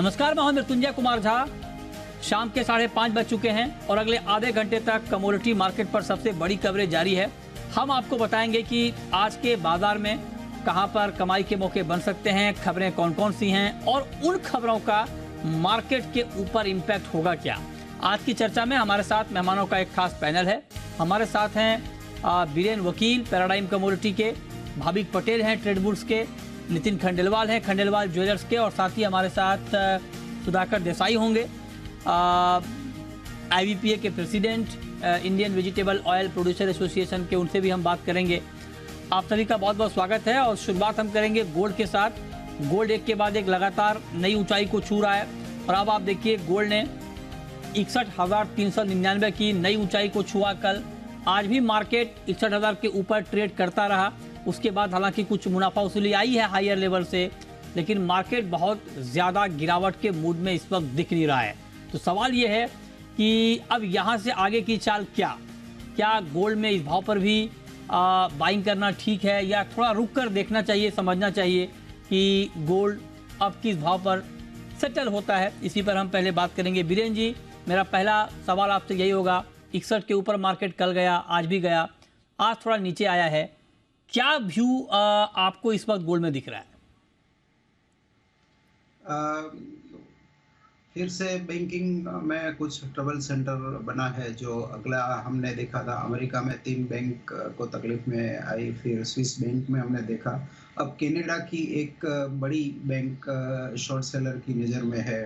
नमस्कार, मैं हूं मृत्युंजय कुमार झा। शाम के 5:30 बज चुके हैं और अगले आधे घंटे तक कमोडिटी मार्केट पर सबसे बड़ी कवरेज जारी है। हम आपको बताएंगे कि आज के बाजार में कहां पर कमाई के मौके बन सकते हैं, खबरें कौन कौन सी हैं और उन खबरों का मार्केट के ऊपर इम्पैक्ट होगा क्या। आज की चर्चा में हमारे साथ मेहमानों का एक खास पैनल है। हमारे साथ हैं बीरेन वकील पैराडाइम कमोडिटी के, भाविक पटेल हैं ट्रेडबुल्स के, नितिन खंडेलवाल हैं खंडेलवाल ज्वेलर्स के, और साथ ही हमारे साथ सुधाकर देसाई होंगे IVPA के president, Indian vegetable oil producer association के, उनसे भी हम बात करेंगे। आप सभी का बहुत बहुत स्वागत है और शुरुआत हम करेंगे गोल्ड के साथ। गोल्ड एक के बाद एक लगातार नई ऊंचाई को छू रहा है और अब आप देखिए गोल्ड ने 61,399 की नई ऊंचाई को छुआ। कल आज भी मार्केट 61,000 के ऊपर ट्रेड करता रहा। उसके बाद हालांकि कुछ मुनाफा वसूली आई है हायर लेवल से, लेकिन मार्केट बहुत ज़्यादा गिरावट के मूड में इस वक्त दिख नहीं रहा है। तो सवाल ये है कि अब यहाँ से आगे की चाल क्या गोल्ड में इस भाव पर भी बाइंग करना ठीक है या थोड़ा रुक कर देखना चाहिए, समझना चाहिए कि गोल्ड अब किस भाव पर सेटल होता है। इसी पर हम पहले बात करेंगे। बीरेन जी, मेरा पहला सवाल आपसे यही होगा, 61 के ऊपर मार्केट कल गया, आज भी गया, आज थोड़ा नीचे आया है, क्या व्यू आपको इस वक्त गोल्ड में दिख रहा है? फिर से बैंकिंग में कुछ ट्रबल सेंटर बना है। जो अगला हमने देखा था, अमेरिका में 3 बैंक को तकलीफ में आई, फिर स्विस बैंक में हमने देखा, अब कनाडा की एक बड़ी बैंक शॉर्ट सेलर की नज़र में है।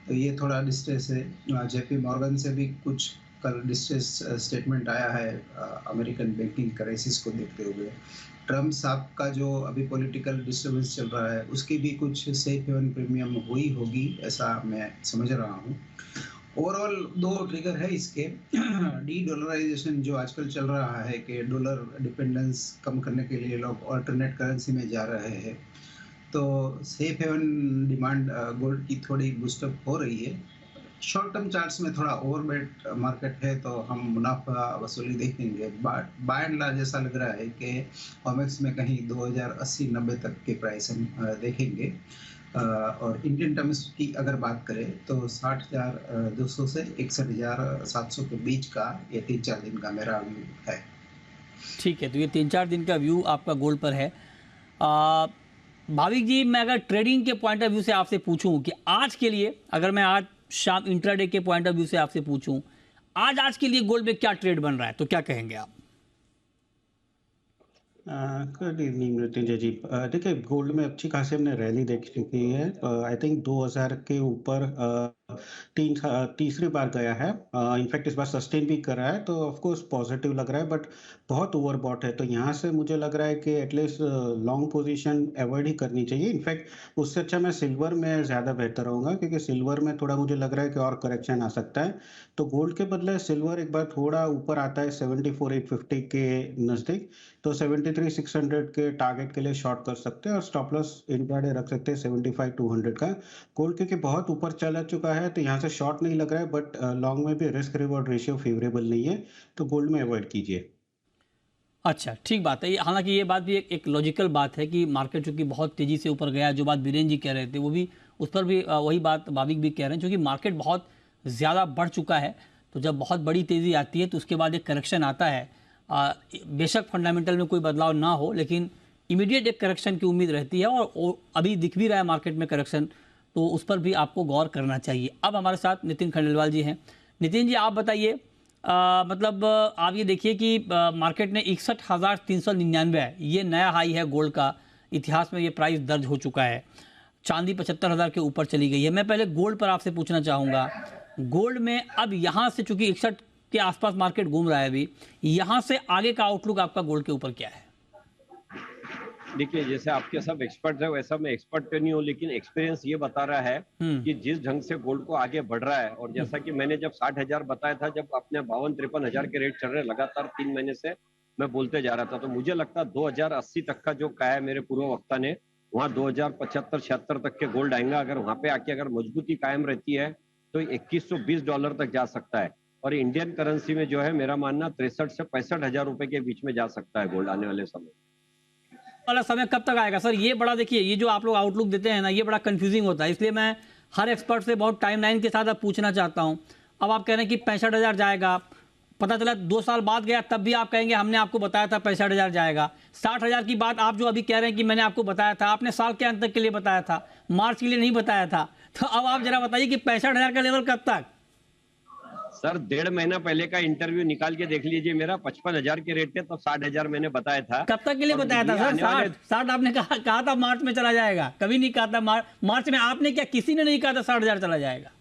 तो ये थोड़ा डिस्ट्रेस है। जेपी मॉर्गन से भी कुछ कल डिस्ट्रेस स्टेटमेंट आया है अमेरिकन बैंकिंग क्राइसिस को देखते हुए। ट्रम्प साहब का जो अभी पॉलिटिकल डिस्टर्बेंस चल रहा है उसकी भी कुछ सेफ हेवन प्रीमियम हुई होगी, ऐसा मैं समझ रहा हूँ। ओवरऑल 2 ट्रिगर है इसके। डी डॉलराइजेशन जो आजकल चल रहा है कि डॉलर डिपेंडेंस कम करने के लिए लोग ऑल्टरनेट करेंसी में जा रहे हैं, तो सेफ हेवन डिमांड गोल्ड की थोड़ी बूस्टअप हो रही है। शॉर्ट टर्म चार्ट्स में थोड़ा ओवरवेट मार्केट है तो हम मुनाफा वसूली देखेंगे। बट बाय एंड लार्ज ऐसा लग रहा है कि ओमेक्स में कहीं 2080-90 तक के प्राइस हम देखेंगे। और इंडियन टर्म्स की अगर बात करें तो 60,200 से 61,700 के बीच का ये 3-4 दिन का मेरा व्यू है। ठीक है, तो ये 3-4 दिन का व्यू आपका गोल्ड पर है। भाविक जी, मैं अगर ट्रेडिंग के पॉइंट ऑफ व्यू से आपसे पूछूं कि आज के लिए, अगर मैं आज शाम इंट्राडे के पॉइंट ऑफ व्यू से आपसे पूछूं, आज के लिए गोल्ड में क्या ट्रेड बन रहा है, तो क्या कहेंगे आप? गुड इवनिंग मृत्युंजय जी। देखिए, गोल्ड में अच्छी खासी हमने रैली देख चुकी है। आई थिंक 2000 के ऊपर तीसरी बार गया है। इनफैक्ट इस बार सस्टेन भी कर रहा है, तो ऑफ कोर्स पॉजिटिव लग रहा है, बट बहुत ओवरबॉट है। तो यहाँ से मुझे लग रहा है कि एटलीस्ट लॉन्ग पोजीशन अवॉइड ही करनी चाहिए। इनफैक्ट उससे अच्छा मैं सिल्वर में ज़्यादा बेहतर रहूँगा, क्योंकि सिल्वर में थोड़ा मुझे लग रहा है कि और करेक्शन आ सकता है। तो गोल्ड के बदले सिल्वर एक बार थोड़ा ऊपर आता है 74,850 के नज़दीक, तो 73,600 के टारगेट के लिए शॉर्ट कर सकते हैं और स्टॉप लॉस इंट्राडे रख सकते हैं 75,200 का। गोल्ड क्योंकि बहुत ऊपर चला चुका है तो यहाँ से शॉर्ट नहीं लग रहा है, बट लॉन्ग में भी रिस्क रिवॉर्ड रेशियो फेवरेबल नहीं है, तो गोल्ड में अवॉइड कीजिए। अच्छा, ठीक बात है। हालांकि ये बात भी एक लॉजिकल बात है कि मार्केट चूंकि बहुत तेजी से ऊपर गया, जो बात बीरेन जी कह रहे थे वो भी, उस पर भी वही बात भाविक भी कह रहे हैं, क्योंकि मार्केट बहुत ज़्यादा बढ़ चुका है। तो जब बहुत बड़ी तेज़ी आती है तो उसके बाद एक करेक्शन आता है। बेशक फंडामेंटल में कोई बदलाव ना हो, लेकिन इमीडिएट एक करेक्शन की उम्मीद रहती है और अभी दिख भी रहा है मार्केट में करेक्शन, तो उस पर भी आपको गौर करना चाहिए। अब हमारे साथ नितिन खंडेलवाल जी हैं। नितिन जी, आप बताइए, मतलब आप ये देखिए कि मार्केट ने 61,399 है, ये नया हाई है गोल्ड का। इतिहास में ये प्राइस दर्ज हो चुका है। चांदी 75,000 के ऊपर चली गई है। मैं पहले गोल्ड पर आपसे पूछना चाहूँगा, गोल्ड में अब यहाँ से चूंकि 61 के आसपास मार्केट घूम रहा है अभी, यहाँ से आगे का आउटलुक आपका गोल्ड के ऊपर क्या है? देखिए, जैसे आपके सब एक्सपर्ट है वैसा मैं एक्सपर्ट तो नहीं हूँ, लेकिन एक्सपीरियंस ये बता रहा है कि जिस ढंग से गोल्ड को आगे बढ़ रहा है, और जैसा कि मैंने जब 60,000 बताया था, जब अपने 52-53 के रेट चल रहे लगातार 3 महीने से मैं बोलते जा रहा था, तो मुझे लगता 2080 तक का जो कहा है मेरे पूर्व वक्ता ने, वहाँ 2075-76 तक के गोल्ड आएगा। अगर वहां पे आके अगर मजबूती कायम रहती है तो $2,120 तक जा सकता है। और इंडियन करेंसी में जो है मेरा मानना 63 से 65,000 रुपए के बीच में जा सकता है गोल्ड आने वाले समय। वाला समय कब तक आएगा सर? ये बड़ा, देखिए, ये जो आप लोग आउटलुक देते हैं ना, ये बड़ा कंफ्यूजिंग होता है, इसलिए मैं हर एक्सपर्ट से बहुत टाइमलाइन के साथ अब पूछना चाहता हूं। अब आप कह रहे हैं कि 65,000 जाएगा, पता चला 2 साल बाद गया तब भी आप कहेंगे हमने आपको बताया था 65,000 जाएगा। 60,000 की बात आप जो अभी कह रहे हैं कि मैंने आपको बताया था, आपने साल के अंत तक के लिए बताया था, मार्च के लिए नहीं बताया था। तो अब आप जरा बताइए कि 65,000 का लेवल कब तक? सर 1.5 महीना पहले का इंटरव्यू निकाल के देख लीजिए मेरा, 55,000 के रेट थे तब 60,000 मैंने बताया था। कब तक के लिए बताया था सर? 60 आपने कहा था मार्च में चला जाएगा, कभी नहीं कहा था मार्च में। आपने क्या, किसी ने नहीं कहा था 60,000 चला जाएगा?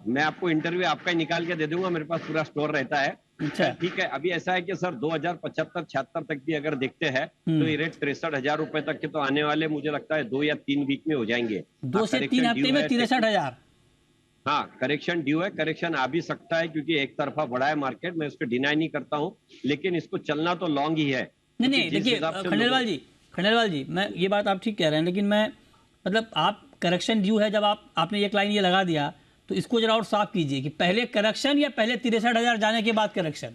मैं आपको इंटरव्यू आपका निकाल के दे दूंगा, मेरे पास पूरा स्टोर रहता है। अच्छा, ठीक है, अभी ऐसा है कि सर 2075-76 तक भी अगर देखते हैं तो ये रेट 63,000 रुपए तक के तो आने वाले, मुझे लगता है 2 या 3 वीक में हो जाएंगे। 2 से 3 हफ्ते में 63,000। हाँ, करेक्शन ड्यू है, करेक्शन आ भी सकता है क्योंकि एक तरफा बढ़ा है मार्केट, मैं उसको डिनाई नहीं करता हूँ, लेकिन इसको चलना तो लॉन्ग ही है। नहीं, देखिए खंडेलवाल जी, मैं ये बात आप ठीक कह रहे हैं, लेकिन मैं मतलब आप करेक्शन ड्यू है, जब आपने एक लाइन ये लगा दिया तो इसको जरा और साफ कीजिए कि पहले करेक्शन या पहले 63,000 जाने के बाद करेक्शन?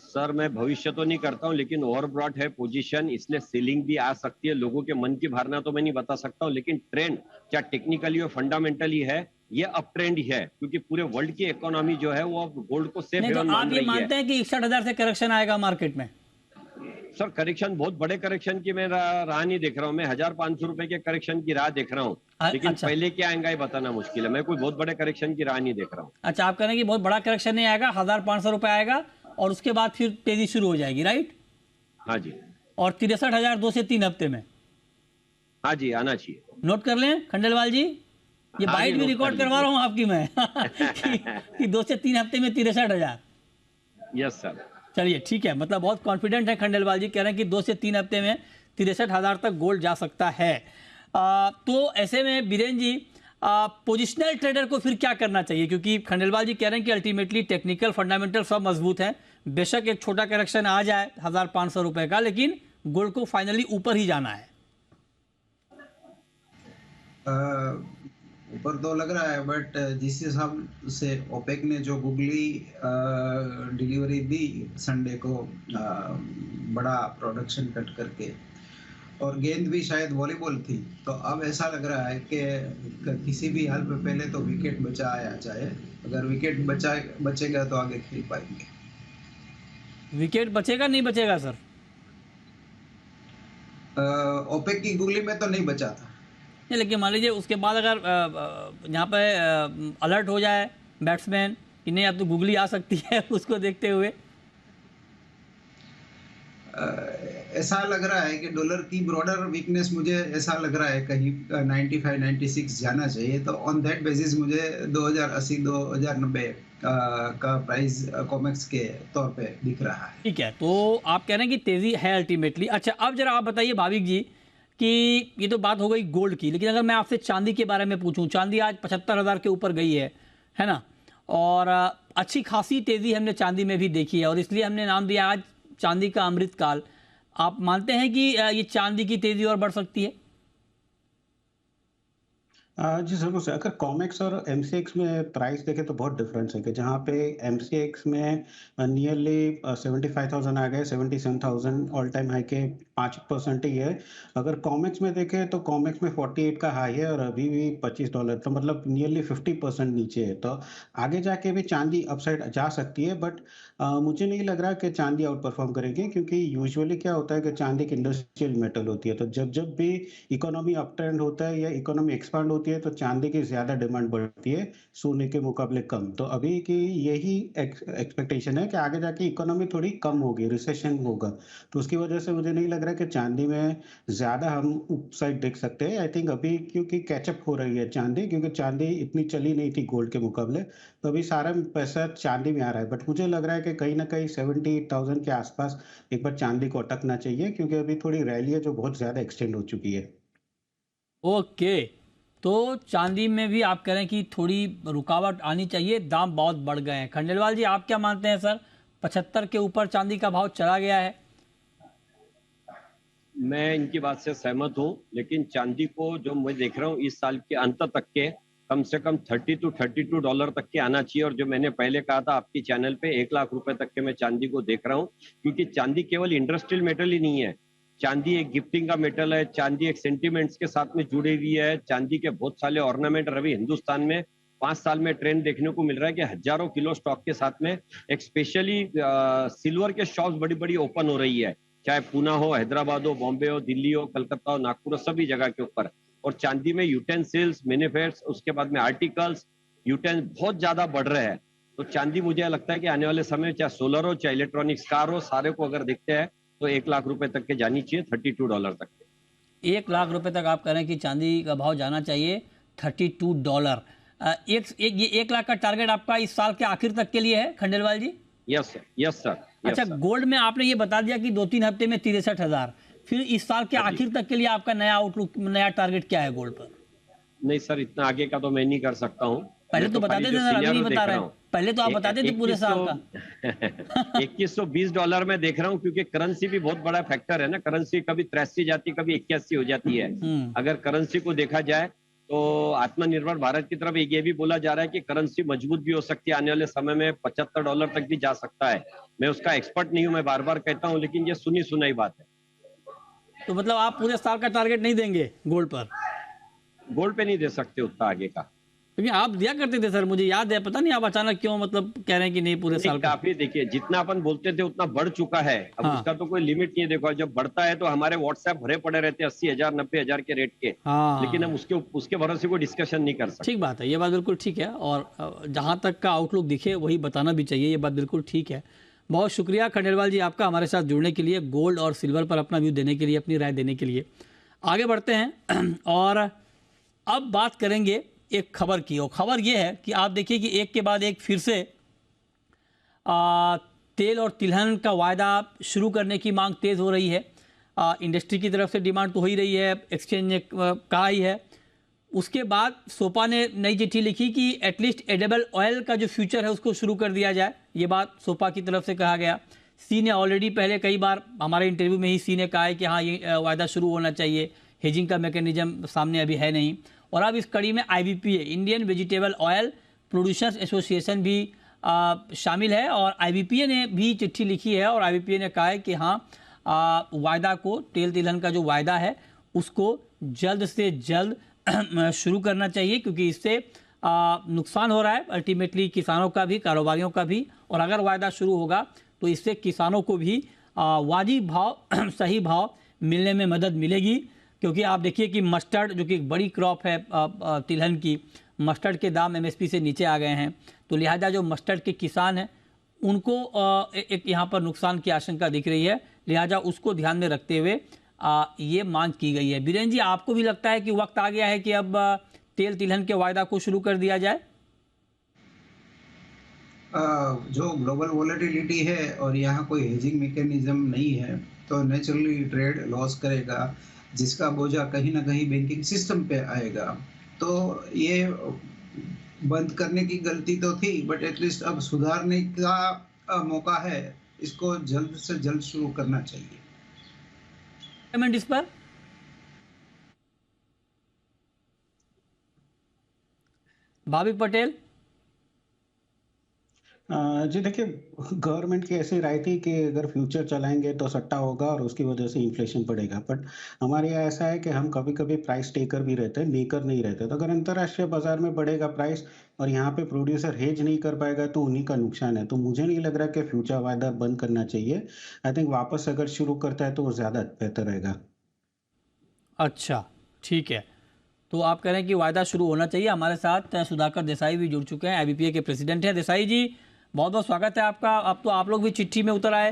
सर मैं भविष्य तो नहीं करता हूँ, लेकिन ओवरब्रॉट है पोजीशन, इसलिए सेलिंग भी आ सकती है। लोगों के मन की भावना तो मैं नहीं बता सकता हूँ, लेकिन ट्रेंड क्या टेक्निकली और फंडामेंटली है, ये अप ट्रेंड ही है, क्योंकि पूरे वर्ल्ड की इकोनॉमी जो है वो गोल्ड को सेफ हेवन मान रही है। आप ये मानते हैं कि 61,000 से करेक्शन आएगा मार्केट में? सर करेक्शन, बहुत बड़े करेक्शन की मैं राह नहीं देख रहा हूँ, मैं 1,500 रुपए के करेक्शन की राह देख रहा हूँ, लेकिन अच्छा, पहले क्या आएगा ये बताना मुश्किल है। मैं कोई बहुत बड़े करेक्शन की राह नहीं देख रहा हूँ। अच्छा, आप कह रहे हैं कि बहुत बड़ा करेक्शन नहीं आएगा, 1,500 रुपए आएगा और उसके बाद फिर तेजी शुरू हो जाएगी, राइट? हाँ जी। और 63,000 2 से 3 हफ्ते में? हाँ जी, आना चाहिए। नोट कर लें खंडेलवाल जी, ये हाँ बाइट जी, भी नोट रिकॉर्ड कर करवा रहा हूँ आपकी मैं लीजिए। कि 2 से 3 हफ्ते में 63,000। Yes sir. चलिए ठीक है, मतलब बहुत कॉन्फिडेंट है खंडेलवाल जी, कह रहे हैं कि 2 से 3 हफ्ते में 63,000 तक गोल्ड जा सकता है। तो ऐसे में बीरेन जी, पोजिशनल ट्रेडर को फिर क्या करना चाहिए? क्योंकि खंडेलवाल जी कह रहे हैं कि अल्टीमेटली टेक्निकल फंडामेंटल सब मजबूत है, बेशक एक छोटा करेक्शन आ जाए 1,500 रुपए का, लेकिन गोल्ड को फाइनली ऊपर ही जाना है। ऊपर तो लग रहा है, बट जिस हिसाब से ओपेक ने जो गुगली डिलीवरी दी संडे को, बड़ा प्रोडक्शन कट करके, और गेंद भी शायद वॉलीबॉल थी, तो अब ऐसा लग रहा है कि किसी भी हाल में पहले तो विकेट बचाया जाए। अगर विकेट बचेगा तो आगे खेल पाएंगे। विकेट बचेगा नहीं बचेगा सर? ओपेक की गुगली में तो नहीं बचा था। नहीं, लेकिन मान लीजिए उसके बाद अगर यहाँ पे अलर्ट हो जाए बैट्समैन कि नहीं अब तो गुगली आ सकती है उसको देखते हुए, ऐसा लग रहा है कि डॉलर की ब्रॉडर वीकनेस, मुझे ऐसा लग रहा है कहीं 95-96 जाना चाहिए। तो ऑन दैट बेसिस मुझे 2080-2090 का प्राइस कॉमेक्स के तौर पे दिख रहा है। ठीक है, तो आप कह रहे हैं कि तेजी है अल्टीमेटली। अच्छा, अब जरा आप बताइए भाविक जी कि ये तो बात हो गई गोल्ड की, लेकिन अगर मैं आपसे चांदी के बारे में पूछूं, चांदी आज 75,000 के ऊपर गई है ना, और अच्छी खासी तेजी हमने चांदी में भी देखी है, और इसलिए हमने नाम दिया आज चांदी का अमृतकाल। आप मानते हैं कि ये चांदी की तेजी और बढ़ सकती है? जी जरूर से, अगर कॉमेक्स और एमसीएक्स में प्राइस देखें तो बहुत डिफरेंस है कि जहाँ पे एमसीएक्स में नियरली 75,000 आ गए, 77,000 ऑल टाइम हाई के 5% ही है। अगर कॉमेक्स में देखें तो कॉमेक्स में 48 का हाई है और अभी भी $25, तो मतलब नियरली 50% नीचे है। तो आगे जाके भी चांदी अपसाइड जा सकती है, बट मुझे नहीं लग रहा कि चांदी आउट परफॉर्म करेगी, क्योंकि यूजुअली क्या होता है कि चांदी एक इंडस्ट्रियल मेटल होती है, तो जब जब भी इकोनॉमी अप ट्रेंड होता है या इकोनॉमी एक्सपांड होती है तो चांदी की ज्यादा डिमांड बढ़ती है, सोने के मुकाबले कम। तो अभी की यही एक्सपेक्टेशन है कि आगे जाके इकोनॉमी थोड़ी कम होगी, रिसेशन होगा, तो उसकी वजह से मुझे नहीं लग रहा कि चांदी में ज्यादा हम अपसाइड देख सकते हैं। आई थिंक अभी क्योंकि कैचअप हो रही है चांदी, क्योंकि चांदी इतनी चली नहीं थी गोल्ड के मुकाबले, तो अभी सारा पैसा चांदी में आ रहा है। बट मुझे लग रहा है कि कहीं ना कहीं 78,000 के आसपास एक बार चांदी को अटकना चाहिए, क्योंकि अभी थोड़ी रैली है जो बहुत ज्यादा एक्सटेंड हो चुकी है। ओके, तो चांदी में भी आप कह रहे हैं कि थोड़ी रुकावट आनी चाहिए, दाम बहुत बढ़ गए हैं। खंडेलवाल जी आप क्या मानते हैं सर? 75 के ऊपर चांदी का भाव चला गया है। मैं इनकी बात से सहमत हूँ, लेकिन चांदी को जो मैं देख रहा हूँ इस साल के अंत तक के कम से कम $30-32 तक के आना चाहिए। और जो मैंने पहले कहा था आपकी चैनल पे, 1 लाख रुपए तक के मैं चांदी को देख रहा हूँ, क्योंकि चांदी केवल इंडस्ट्रियल मेटल ही नहीं है, चांदी एक गिफ्टिंग का मेटल है, चांदी एक सेंटिमेंट्स के साथ में जुड़ी हुई है। चांदी के बहुत सारे ऑर्नामेंट अभी हिंदुस्तान में 5 साल में ट्रेंड देखने को मिल रहा है कि हजारों किलो स्टॉक के साथ में एक स्पेशली सिल्वर के शॉप्स बड़ी बड़ी ओपन हो रही है, चाहे पूना हो, हैदराबाद हो, बॉम्बे हो, दिल्ली हो, कलकत्ता हो, नागपुर हो, सभी जगह के ऊपर। और चांदी में यूटेंसिल्स, मैन्युफैक्चर्स, उसके बाद में आर्टिकल्स, बहुत ज्यादा बढ़ रहे हैं। तो चांदी मुझे लगता है कि आने वाले समय चाहे सोलर हो, चाहे इलेक्ट्रॉनिक्स, कार हो, सारे को अगर देखते हैं तो 1 लाख रुपए तक के जानी चाहिए, $32 तक के। 1 लाख रुपए तक आप कह रहे हैं कि चांदी का भाव जाना चाहिए, $32। ये 1 लाख का टारगेट आपका इस साल के आखिर तक के लिए है Khandelwal ji? Yes sir, yes sir. अच्छा, गोल्ड में आपने ये बता दिया कि 2-3 हफ्ते में 63,000, फिर इस साल के आखिर तक के लिए आपका नया आउटलुक, नया टारगेट क्या है गोल्ड पर? नहीं सर, इतना आगे का तो मैं नहीं कर सकता हूँ। पहले तो बताते थे सर, अभी नहीं बता रहे। पहले तो आप बताते थे पूरे साल का। $2120 में देख रहा हूँ, क्योंकि करेंसी भी बहुत बड़ा फैक्टर है ना। करेंसी कभी 83 जाती है, कभी 81 हो जाती है। अगर करेंसी को देखा जाए तो आत्मनिर्भर भारत की तरफ ये भी बोला जा रहा है कि करेंसी मजबूत भी हो सकती है, आने वाले समय में $75 तक भी जा सकता है। मैं उसका एक्सपर्ट नहीं हूँ, मैं बार बार कहता हूँ, लेकिन ये सुनी सुनाई बात है। तो मतलब आप पूरे साल का टारगेट नहीं देंगे गोल्ड पर? गोल्ड पे नहीं दे सकते उतना आगे का, क्योंकि आप दिया करते थे सर, मुझे याद है। पता नहीं आप अचानक क्यों मतलब कह रहे हैं कि नहीं पूरे साल का। काफी देखिए, जितना अपन बोलते थे उतना बढ़ चुका है अब। हाँ। उसका तो कोई लिमिट नहीं है। देखो, जब बढ़ता है तो हमारे व्हाट्सएप भरे पड़े रहते हैं 80,000 90,000 के रेट के। हाँ, लेकिन हम उसके भरोसे को डिस्कशन नहीं कर सकते। ठीक बात है, ये बात बिल्कुल ठीक है। और जहां तक का आउटलुक दिखे वही बताना भी चाहिए, ये बात बिल्कुल ठीक है। बहुत शुक्रिया खंडेलवाल जी आपका हमारे साथ जुड़ने के लिए, गोल्ड और सिल्वर पर अपना व्यू देने के लिए, अपनी राय देने के लिए। आगे बढ़ते हैं और अब बात करेंगे एक खबर की। और खबर ये है कि आप देखिए कि एक के बाद एक फिर से तेल और तिलहन का वायदा शुरू करने की मांग तेज हो रही है। इंडस्ट्री की तरफ से डिमांड तो हो ही रही है, एक्सचेंज ने कहा ही है। उसके बाद सोपा ने नई चिट्ठी लिखी कि एटलीस्ट एडेबल ऑयल का जो फ्यूचर है उसको शुरू कर दिया जाए। ये बात सोपा की तरफ से कहा गया। सी ने ऑलरेडी पहले कई बार हमारे इंटरव्यू में ही सी ने कहा है कि हाँ, ये वायदा शुरू होना चाहिए। हेजिंग का मैकेनिज्म सामने अभी है नहीं। और अब इस कड़ी में IVPA, Indian vegetable oil producers association भी शामिल है। और IVPA ने भी चिट्ठी लिखी है और IVPA ने कहा है कि हाँ, वायदा को, तेल तिलहन का जो वायदा है उसको जल्द से जल्द शुरू करना चाहिए, क्योंकि इससे नुकसान हो रहा है अल्टीमेटली किसानों का भी, कारोबारियों का भी। और अगर वायदा शुरू होगा तो इससे किसानों को भी वाजिब भाव, सही भाव मिलने में मदद मिलेगी। क्योंकि आप देखिए कि मस्टर्ड, जो कि एक बड़ी क्रॉप है तिलहन की, मस्टर्ड के दाम MSP से नीचे आ गए हैं। तो लिहाजा जो मस्टर्ड के किसान हैं उनको एक यहाँ पर नुकसान की आशंका दिख रही है। लिहाजा उसको ध्यान में रखते हुए ये मांग की गई है। बीरेन जी, आपको भी लगता है कि वक्त आ गया है कि अब तेल तिलहन के वायदा को शुरू कर दिया जाए? जो ग्लोबल वोलेटिलिटी है और यहाँ कोई हेजिंग मैकेनिज्म नहीं है, तो नेचुरली ट्रेड लॉस करेगा, जिसका बोझा कहीं ना कहीं बैंकिंग सिस्टम पे आएगा। तो ये बंद करने की गलती तो थी, बट एटलीस्ट अब सुधारने का मौका है। इसको जल्द से जल्द शुरू करना चाहिए। इस पर भाविक पटेल। जी देखिए, गवर्नमेंट की ऐसी राय थी कि अगर फ्यूचर चलाएंगे तो सट्टा होगा और उसकी वजह से इन्फ्लेशन बढ़ेगा। बट हमारे यहाँ ऐसा है कि हम कभी कभी प्राइस टेकर भी रहते हैं, मेकर नहीं रहते। तो अगर अंतर्राष्ट्रीय बाजार में बढ़ेगा प्राइस और यहाँ पे प्रोड्यूसर हेज नहीं कर पाएगा तो उन्हीं का नुकसान है। तो मुझे नहीं लग रहा कि फ्यूचर वायदा बंद करना चाहिए। आई थिंक वापस अगर शुरू करता है तो वो ज़्यादा बेहतर रहेगा। अच्छा, ठीक है। तो आप कह रहे हैं कि वायदा शुरू होना चाहिए। हमारे साथ सुधाकर देसाई भी जुड़ चुके हैं, IVPA के प्रेसिडेंट हैं। देसाई जी, बहुत बहुत स्वागत है आपका। अब तो आप लोग भी चिट्ठी में उतर आए।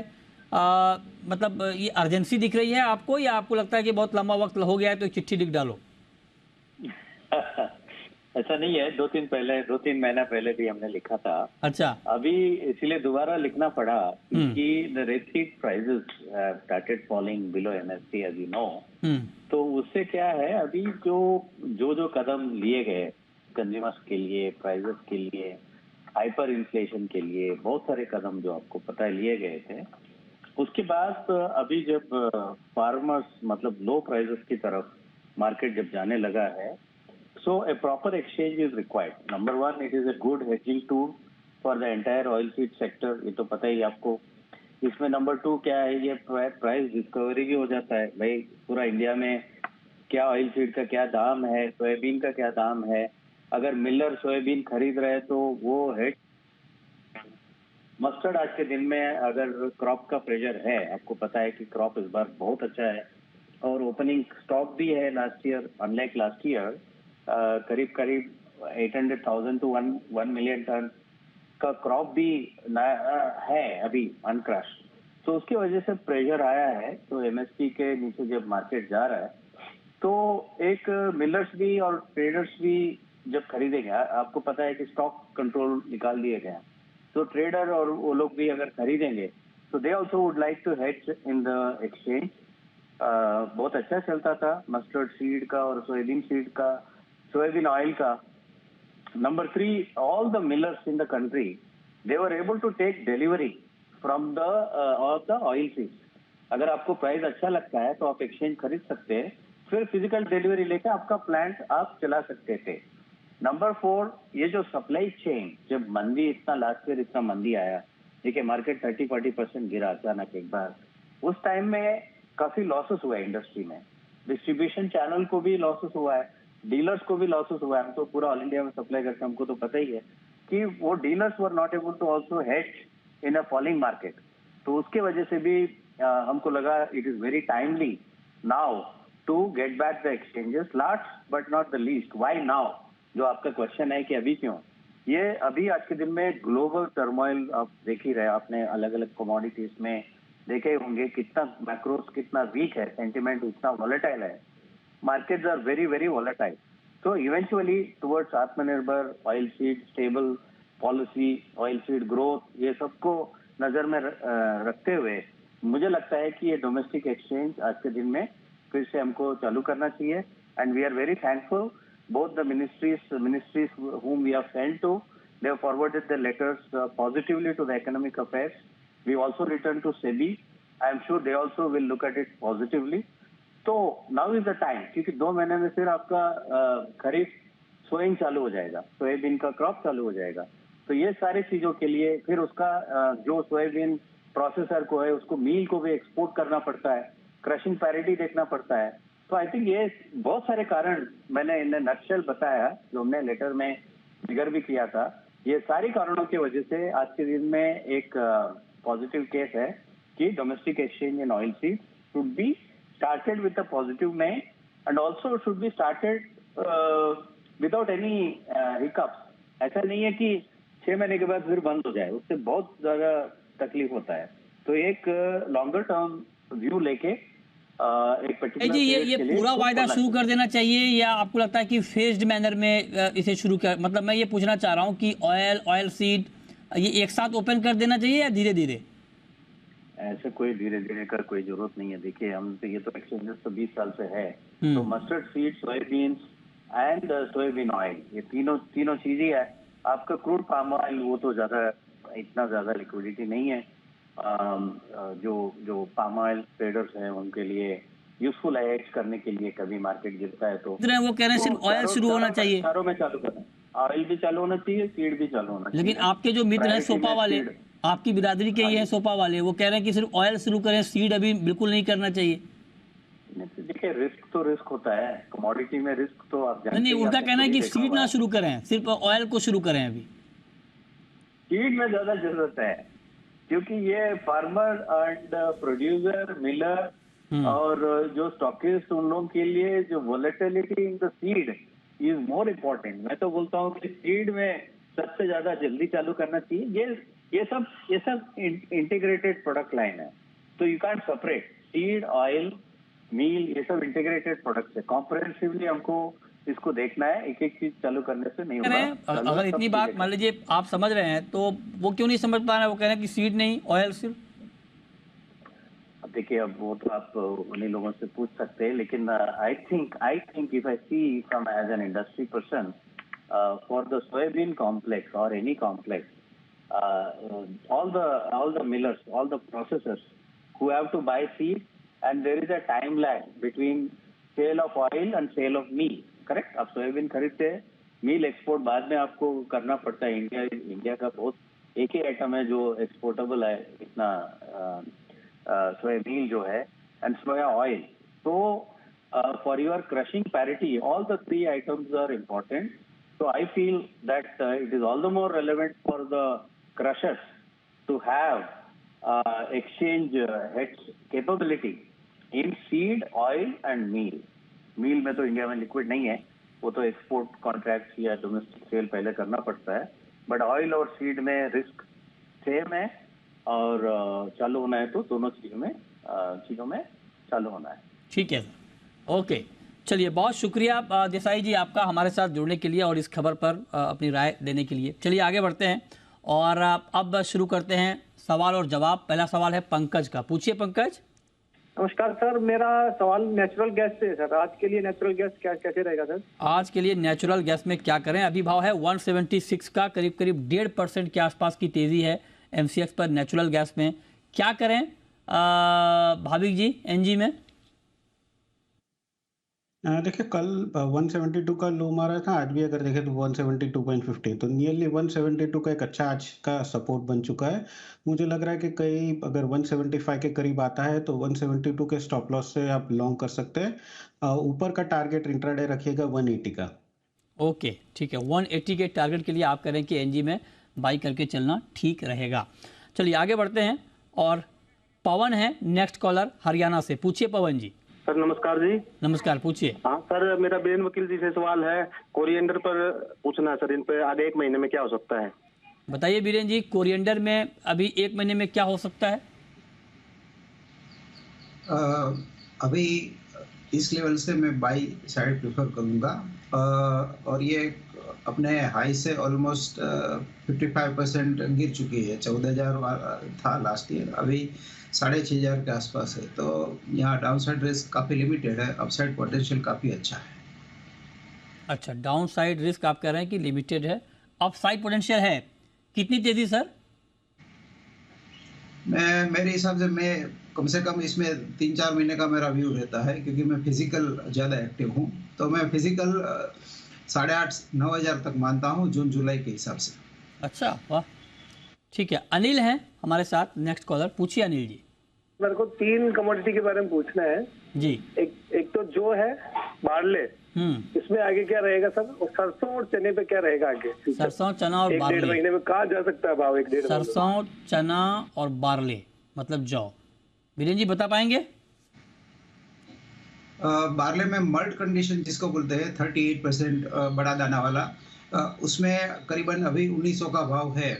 मतलब ये अर्जेंसी दिख रही है आपको, या आपको लगता है कि बहुत लंबा वक्त हो गया है तो एक चिट्ठी लिख डालो? ऐसा नहीं है, 2-3 महीना पहले भी हमने लिखा था। अच्छा। अभी इसलिए दोबारा लिखना पड़ा क्योंकि the rapeseed prices started falling below MSP as you know. तो उससे क्या है, अभी जो कदम लिए गए कंज्यूमर्स के लिए, प्राइसेस के लिए, हाइपर इन्फ्लेशन के लिए, बहुत सारे कदम जो आपको पता है लिए गए थे। उसके बाद अभी जब फार्मर्स मतलब लो प्राइसेस की तरफ मार्केट जब जाने लगा है, so a proper exchange is required. Number one, it is a good hedging tool for the entire oil seed sector. ये तो पता ही आपको। इसमें नंबर 2 क्या है, ये प्राइस डिस्कवरी भी हो जाता है भाई, पूरा इंडिया में क्या ऑयल सीड का क्या दाम है, सोयाबीन का क्या दाम है। अगर मिलर सोयाबीन खरीद रहे तो वो हेड मस्टर्ड आज के दिन में अगर क्रॉप का प्रेशर है, आपको पता है कि क्रॉप इस बार बहुत अच्छा है और ओपनिंग स्टॉक भी है last year, unlike last year करीब करीब 800,000 टू 1 मिलियन टन का क्रॉप भी है अभी अनक्रश। तो उसकी वजह से प्रेशर आया है, तो एमएसपी के नीचे जब मार्केट जा रहा है तो एक मिलर्स भी और ट्रेडर्स भी जब खरीदेंगे, आपको पता है कि स्टॉक कंट्रोल निकाल दिए गए, तो ट्रेडर और वो लोग भी अगर खरीदेंगे तो they also would like to hedge in the exchange. बहुत अच्छा चलता था मस्टर्ड सीड का और सोयाबीन सीड का, सोयाबीन ऑयल का। Number 3, all the millers in the country, they were able to take delivery from the of the oil seeds. अगर आपको प्राइस अच्छा लगता है तो आप एक्सचेंज खरीद सकते हैं, फिर फिजिकल डिलीवरी लेके आपका प्लांट आप चला सकते थे। नंबर 4, ये जो सप्लाई चेन, जब मंदी इतना लास्ट ईयर इतना मंदी आया, देखिए मार्केट 30-40% गिरा अचानक एक बार, उस टाइम में काफी लॉसेस हुआ है इंडस्ट्री में, डिस्ट्रीब्यूशन चैनल को भी लॉसेस हुआ है, डीलर्स को भी लॉसेस हुआ है। हम तो पूरा ऑल इंडिया में सप्लाई करते हैं, हमको तो पता ही है कि वो dealers were not able to also hedge in a falling market. तो उसके वजह से भी हमको लगा it is very timely now to get back the exchanges. Last but not the least, why now, जो आपका क्वेश्चन है कि अभी क्यों, ये अभी आज के दिन में ग्लोबल टर्मोइल आप देख ही रहे, आपने अलग अलग कमोडिटीज में देखे होंगे कितना मैक्रोस कितना वीक है, सेंटिमेंट इतना वॉलेटाइल है, markets are very very volatile. So eventually towards आत्मनिर्भर, oil seed stable policy, oil seed growth, ये सबको नजर में रखते हुए मुझे लगता है कि ये डोमेस्टिक एक्सचेंज आज के दिन में फिर से हमको चालू करना चाहिए। And we are very thankful both the ministries whom we have sent to, they have forwarded the letters positively to the economic affairs. We also returned to SEBI. I am sure they also will look at it positively. तो now is the time, क्योंकि 2 महीने में फिर आपका खरीफ sowing चालू हो जाएगा, soybean का क्रॉप चालू हो जाएगा। तो ये सारी चीजों के लिए फिर उसका जो सोयाबीन प्रोसेसर को है उसको मील को भी एक्सपोर्ट करना पड़ता है, क्रशिंग पैरिटी देखना पड़ता है। तो आई थिंक ये बहुत सारे कारण मैंने इन्हें नक्शल बताया, जो हमने लेटर में जिक्र भी किया था। ये सारी कारणों की वजह से आज के दिन में एक पॉजिटिव केस है कि domestic exchange in oil seed should be started with a positive name and also should be started without any hiccups. ऐसा नहीं है कि 6 महीने के बाद फिर बंद हो जाए, उससे बहुत ज्यादा तकलीफ होता है। तो एक लॉन्गर टर्म व्यू लेके एक पर्टिकुलर जी ये पूरा वायदा शुरू कर देना चाहिए, या आपको लगता है कि फेज्ड मैनर में इसे शुरू कर, मतलब मैं ये पूछना चाह रहा हूँ कि ऑयल सीड ये एक साथ ओपन कर देना चाहिए या धीरे धीरे? ऐसे कोई धीरे धीरे का कोई जरूरत नहीं है। देखिए हम तो ये तो एक्सचेंजेस तो 20 साल से है, तो mustard seed, soybean and soybean oil, ये तीनों चीज ही है। आपका क्रूड पाम ऑयल वो तो इतना ज्यादा लिक्विडिटी नहीं है, जो पाम ऑयल ट्रेडर्स हैं उनके लिए यूजफुल है हेज करने के लिए, कभी मार्केट गिरता है तो वो कह रहे हैं सिर्फ ऑयल शुरू होना चाहिए, चारों में चालू करना, ऑयल भी चालू होना चाहिए, सीड भी चालू होना चाहिए। लेकिन आपके जो मित्र हैं सोपा वाले, आपकी बिरादरी के ही हैं सोपा वाले, वो कह रहे हैं कि सिर्फ ऑयल शुरू करें, सीड अभी बिल्कुल नहीं करना चाहिए। देखिए रिस्क तो रिस्क होता है, कमोडिटी में रिस्क तो आप जानते हैं। नहीं, उनका कहना है कि सीड ना शुरू करें, सिर्फ ऑयल को शुरू करें। अभी सीड में ज्यादा जरूरत है, क्योंकि ये फार्मर एंड प्रोड्यूसर, मिलर और जो स्टॉकिस्ट, उन लोगों के लिए जो volatility in the seed is more important. मैं तो बोलता हूँ कि सीड में सबसे ज्यादा जल्दी चालू करना चाहिए। ये सब इंटीग्रेटेड प्रोडक्ट लाइन है, तो you can separate seed, oil, meal, ये सब इंटीग्रेटेड प्रोडक्ट्स है। कॉम्प्रिहेंसिवली हमको इसको देखना है, एक एक चीज चालू करने से नहीं होगा। अगर इतनी बात मान लीजिए आप समझ रहे हैं, तो वो क्यों नहीं समझ पा रहे हैं? वो कह रहे हैं कि सीड नहीं, ऑयल सिर्फ। अब देखिए, अब वो तो आप उन्हीं लोगों से पूछ सकते हैं, लेकिन I think if I see from as an industry person, for the soybean complex और any complex, all the millers, all the processors who have to buy seed, and there is a time lag between sale of oil and sale of meal. Correct? आप soybean खरीदते हैं, मील export बाद में आपको करना पड़ता है। इंडिया का बहुत एक ही आइटम है जो एक्सपोर्टेबल है, इतना सोया मील जो है एंड सोया ऑयल। तो for your crushing parity all the 3 items are important. So I feel that it is all the more relevant for the crushers to have exchange hedge capability in seed, oil and meal. Meal में तो India में liquid नहीं है, वो तो export contract या domestic cell पहले करना पड़ता है, बट ऑयल और सीड में रिस्क सेम है और चालू होना है तो दोनों चीजों में चालू होना है। ठीक है सर, ओके, चलिए बहुत शुक्रिया देसाई जी आपका हमारे साथ जुड़ने के लिए और इस खबर पर अपनी राय देने के लिए। चलिए आगे बढ़ते हैं और अब शुरू करते हैं सवाल और जवाब। पहला सवाल है पंकज का, पूछिए पंकज। नमस्कार सर, मेरा सवाल नेचुरल गैस से है सर। आज के लिए नेचुरल गैस कैसे रहेगा सर? आज के लिए नेचुरल गैस में क्या करें? अभी भाव है 176 का, करीब करीब 1.5% के आसपास की तेजी है MCX पर नेचुरल गैस में। क्या करें भाविक जी एनजी में? देखिए कल 172 का लो मारा था, आज भी अगर देखें तो 172.50, तो नियरली 172 का एक अच्छा आज का सपोर्ट बन चुका है। मुझे लग रहा है कि कहीं अगर 175 के करीब आता है तो 172 के स्टॉप लॉस से आप लॉन्ग कर सकते हैं। ऊपर का टारगेट इंट्राडे रखिएगा 180 का। ओके ठीक है, 180 के टारगेट के लिए आप करें कि एनजी में बाई करके चलना ठीक रहेगा। चलिए आगे बढ़ते हैं और पवन है नेक्स्ट कॉलर हरियाणा से, पूछिए पवन जी। सर नमस्कार जी। नमस्कार, पूछिए। हाँ सर, मेरा बीरेन वकील जी से सवाल है, कोरिएंडर पर पूछना है सर। इन पे आगे 1 महीने में क्या हो सकता है? बताइए बीरेन जी, कोरिएंडर में अभी 1 महीने में क्या हो सकता है? अभी इस लेवल से मैं बाई साइड प्रेफर करूंगा और ये अपने हाई से ऑलमोस्ट 55% गिर चुकी है। 14,000 था लास्ट ईयर, अभी 6,500 के आसपास है। तो यहाँ डाउन साइड रिस्क काफ़ी लिमिटेड है, अपसाइड पोटेंशियल काफ़ी अच्छा है। अच्छा, डाउन साइड रिस्क आप कह रहे हैं कि लिमिटेड है, अपसाइड पोटेंशियल है। कितनी तेजी सर? मेरे हिसाब से मैं कम से कम इसमें 3-4 महीने का मेरा व्यू रहता है, क्योंकि मैं फिजिकल ज़्यादा एक्टिव हूँ। तो मैं फिजिकल 8,500-9,000 तक मानता हूँ जून जुलाई के हिसाब से। अच्छा वाह, ठीक है। अनिल हैं हमारे साथ नेक्स्ट कॉलर, पूछिए अनिल जी। मेरे को 3 कमोडिटी के बारे में पूछना है जी। एक तो जो है बार्ले, इसमें आगे क्या रहेगा सर? और सरसों और चने पे क्या रहेगा आगे? सरसों, चना और बार्ले 1-1.5 महीने में कहाँ जा सकता है भाव? 1-1.5 सरसों, चना और बार्ले मतलब जौ, बीरेन जी बता पाएंगे? बार्ले में मल्ट कंडीशन जिसको बोलते हैं 38% बड़ा दाना वाला, उसमें करीबन अभी 1900 का भाव है।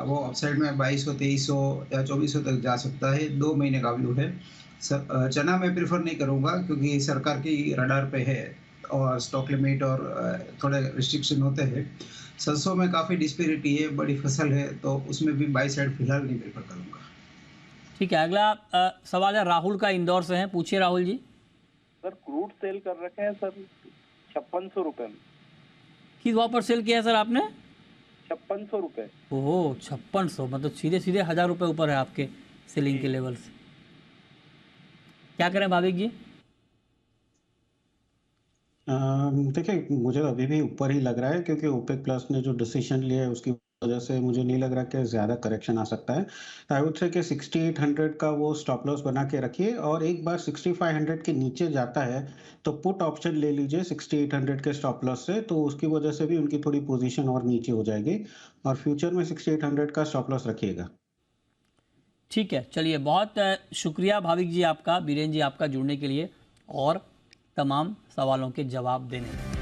वो अपसाइड में 2200, 2300 या 2400 तक जा सकता है। 2 महीने का व्यू है। चना मैं प्रेफर नहीं करूंगा क्योंकि सरकार की रडार पे है और स्टॉक लिमिट और थोड़े रिस्ट्रिक्शन होते हैं। सरसों में काफ़ी डिस्पेरिटी है, बड़ी फसल है, तो उसमें भी बाई साइड फिलहाल नहीं प्रेफर करूंगा। ठीक है, अगला सवाल है राहुल का, इंदौर से है, पूछिए Rahul ji. Sir crude cell कर रखे हैं सर 5600 रुपए में। किस भाव पर सेल किया है सर आपने? 5600 रुपए। ओहो 5600, मतलब सीधे 1000 रुपये ऊपर है आपके सेलिंग के लेवल से। क्या करें भाविक जी? देखिए मुझे तो अभी भी ऊपर ही लग रहा है, क्योंकि ओपेक प्लस ने जो डिसीजन लिया है उसकी वजह से मुझे नहीं लग रहा कि ज़्यादा करेक्शन आ सकता है। आई वुड से कि 6800 का वो स्टॉप लॉस बना के रखिए, और एक बार 6500 के नीचे जाता है तो पुट ऑप्शन ले लीजिए 6800 के स्टॉप लॉस से, तो उसकी वजह से भी उनकी थोड़ी पोजीशन और नीचे हो जाएगी। और फ्यूचर में 6800 का स्टॉप लॉस रखिएगा। ठीक है, चलिए बहुत शुक्रिया भाविक जी आपका, बीरेन जी आपका जुड़ने के लिए और तमाम सवालों के जवाब देने के लिए।